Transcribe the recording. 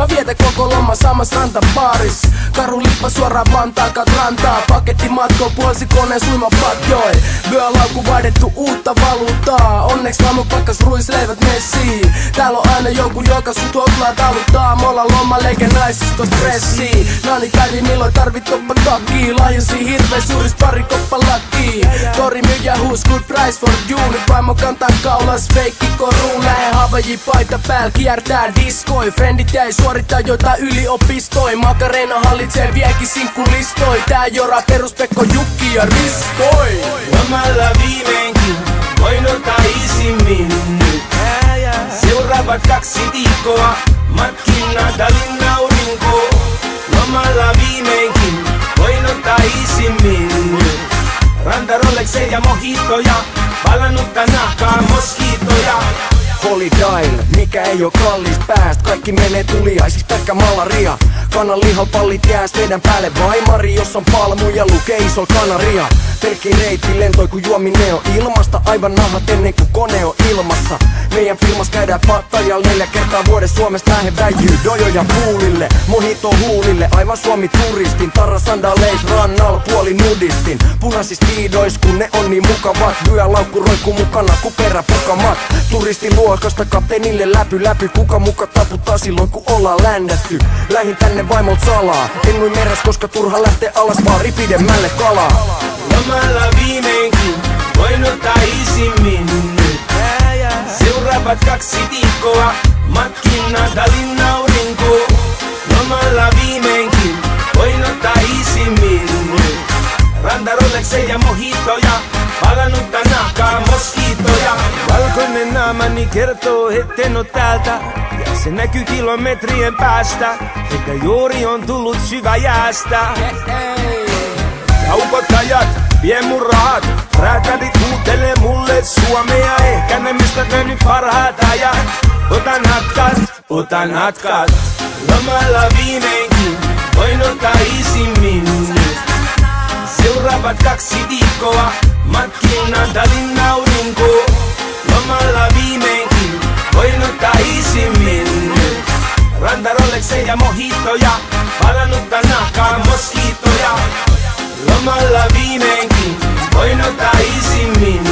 Mä vietän koko loma samassa rantabaaris. Karu lippa suoraan Vantaakat rantaa. Paketti matko puolsi koneen suimapatjoi. Vyölaukku vaihdettu uutta valuuttaa. Onneks lamu pakkas ruisleivät messiin. Täällä on aina joku joka sun tuoklaa taluttaa. Me ollaan lomalla eikä naisista stressiin. Nani päivi milloin tarvit toppa takkii. Lahjasi hirvees juuris pari koppa lakkii. Tori myyjä huus good price for you. Nyt vaimo kantaa kaulas feikki koruun. Lähe Havaji paita pääl kiertää diskoi. Frendit jäi suorittaa jotain yliopistoi. Makarena hallitsee viekin sinkkulistoi. Tää jora peruspekko Jukki ja Ristoi. Lomalla viimeinkin voin ottaa isimmin nyt. Seuraavat 2 viikkoa matkin Natalin aurinko. Lomalla viimeinkin voin ottaa isimmin nyt. Ranta Rolexeja ja mojitoja, palannutta nahkaa moskiitoja. Holy Dial, mikä ei oo kallis pääst. Kaikki menee tuliaisis, pelkkä malaria. Kanan lihapallit jääs teidän päälle vaimari. Jos on palmuja lukee isol kanaria. Pelkki reitti lentoi kun juominen on ilmasta. Aivan nahat ennen kuin kone on ilmassa. Meidän filmas käydään Pattajalla 4 kertaa vuodessa. Suomesta lähe väijyy dojoja puulille. Mojito huulille, aivan Suomi turistin. Tarra sandaleis rannal puoli nudistin. Punaisis tiidois kun ne on niin mukavat. Vyölaukku roikkuu mukana ku peräpukamat. Turistin luokasta kapteenille läpy. Kuka muka taputtaa silloin kun ollaan ländätty. Lähin tänne vaimolt salaa. En nui meres koska turha lähtee alas baari pidemmälle kalaa. Lomalla viimeinkin voin ottaa isimmin nyt. Seuraavat 2 viikkoa matkin Natalin aurinko. Lomalla viimeinkin voin ottaa isimmin nyt. Ranta Rolexeja ja mojitoja, palannutta nahkaa moskiitoja. Valkoinen naamani kertoo etten oo täältä. Ja se näkyy kilometrien päästä. Eikä juuri on tullut syvä jäästä. Kaupottajat, vie mun rahat. Räätälit huutelee mulle suomea. Ehkä ne mistä nyt parhaat ajat. Otan hatkat. Lomalla viimeinkin voin ottaa isimmin nyt. Seuraavat 2 viikkoa matkin Natalin aurinko. Lomalla viimeinkin voin ottaa isimmin nyt. Ranta Rolexeja ja mojitoja, palannutta nahkaa moskiitoja. Lomalla viimeinkin voin ottaa isimmin